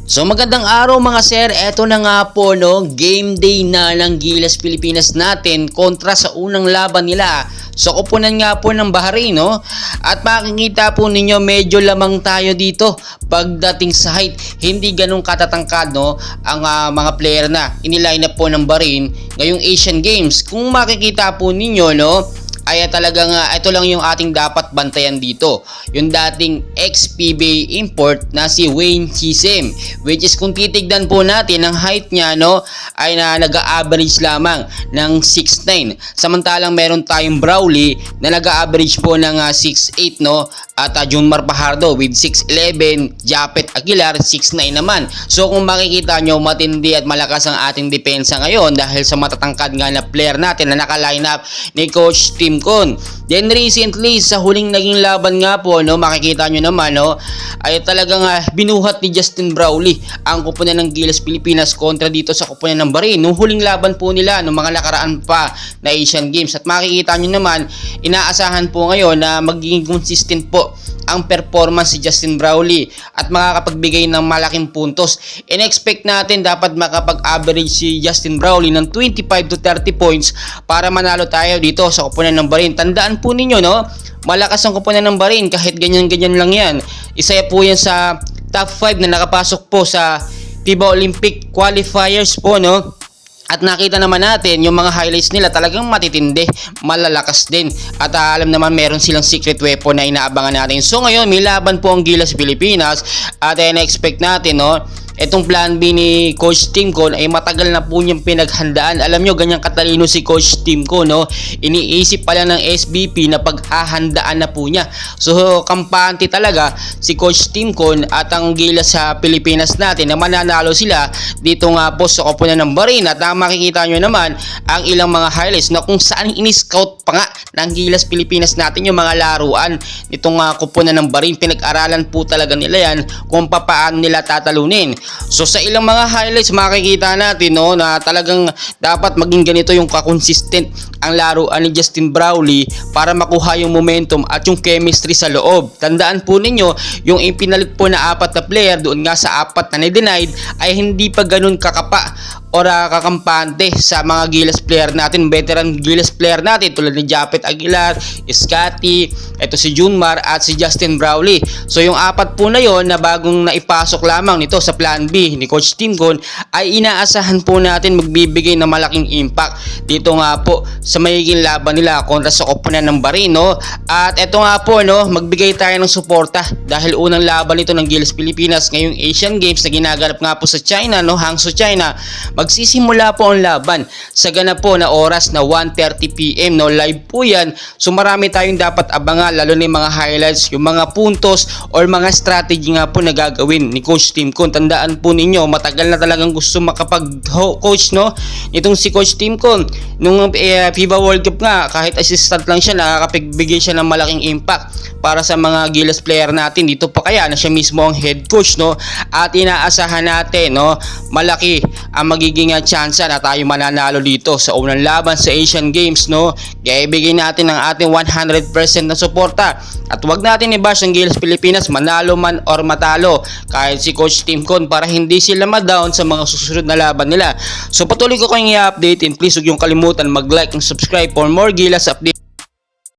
So magandang araw mga sir, eto na nga po no, game day na ng Gilas Pilipinas natin kontra sa unang laban nila sa koponan nga po ng Bahrain no. At makikita po ninyo medyo lamang tayo dito pagdating sa height, hindi ganun katatangkad no ang mga player na iniline up po ng Bahrain ngayong Asian Games. Kung makikita po ninyo no, ay talagang ito lang yung ating dapat bantayan dito. Yung dating ex-PBA import na si Wayne Chisem, which is kung titignan po natin ang height niya no ay nag-a-average lamang ng 6'9". Samantalang meron tayong Brawley na nag-a-average po ng 6'8 no, at Junmar Fajardo with 6'11, Japet Aguilar 6'9 naman. So kung makikita nyo, matindi at malakas ang ating depensa ngayon dahil sa matatangkad nga na player natin na naka-line up ni Coach Tim Con. Then recently sa huling naging laban nga po no, makikita nyo naman no, ay talagang binuhat ni Justin Brawley ang koponan ng Gilas Pilipinas kontra dito sa koponan ng Bahrain nung huling laban po nila nung mga nakaraan pa na Asian Games. At makikita nyo naman, inaasahan po ngayon na magiging consistent po ang performance si Justin Brawley at makakapagbigay ng malaking puntos. In-expect natin dapat makapag-average si Justin Brawley ng 25 to 30 points para manalo tayo dito sa koponan ng Bahrain. Tandaan po ninyo no, malakas ang koponan ng Bahrain kahit ganyan-ganyan lang yan. Isa po yan sa top 5 na nakapasok po sa FIBA Olympic qualifiers po no. At nakita naman natin yung mga highlights nila talagang matitindi, malalakas din. At alam naman meron silang secret weapon na inaabangan natin. So ngayon may laban po ang Gilas Pilipinas at na-expect natin no, itong plan B ni Coach Tim Con ay matagal na po niyang pinaghandaan. Alam nyo, ganyang katalino si Coach Tim Con no, iniisip pala ng SBP na paghahandaan na po niya. So kampante talaga si Coach Tim Con at ang Gilas sa Pilipinas natin na mananalo sila dito nga po sa koponan ng Bahrain. At makikita nyo naman ang ilang mga highlights na kung saan ini-scout pa nga ng Gilas Pilipinas natin yung mga laruan nitong koponan ng Bahrain. Pinag-aralan po talaga nila yan kung paano nila tatalunin. So sa ilang mga highlights makikita natin no, na talagang dapat maging ganito yung kakonsistent ang laruan ni Justin Brawley para makuha yung momentum at yung chemistry sa loob. Tandaan po ninyo, yung ipinalit po na 4 na player doon nga sa 4 na ni-denied ay hindi pa ganun kakapa o kakampante sa mga Gilas player natin, veteran Gilas player natin tulad ni Japet Aguilar, Scotty, ito si Junmar at si Justin Brawley. So yung 4 po na yon na bagong naipasok lamang nito sa plan B ni Coach Tim Con ay inaasahan po natin magbibigay ng malaking impact dito nga po sa magiging laban nila kontra sa koponan ng Bahrain no. At ito nga po no, magbigay tayo ng suporta dahil unang laban nito ng Gilas Pilipinas ngayong Asian Games na ginaganap nga po sa China no, Hangzhou, China. Magsisimula po ang laban sa ganap po na oras na 1:30 PM no, live po yan. So marami tayong dapat abangan lalo na yung mga highlights, yung mga puntos or mga strategy nga po na gagawin ni Coach Tim Con. Tandaan po ninyo, matagal na talagang gusto makapag-coach no itong si Coach Tim Con. Nung FIBA World Cup nga, kahit assistant lang siya, nakakapagbigay siya ng malaking impact para sa mga Gilas player natin. Dito pa kaya na siya mismo ang head coach no, at inaasahan natin no, malaki ang magiging tsansa na tayo mananalo dito sa unang laban sa Asian Games no. Kaya ibigay natin ang ating 100% na suporta at wag natin i-bash ang Gilas Pilipinas, manalo man or matalo kahit si Coach Tim Con para hindi sila ma-down sa mga susunod na laban nila. So patuloy ko kayong i-update and please huwag yung kalimutan mag-like and subscribe for more Gilas update.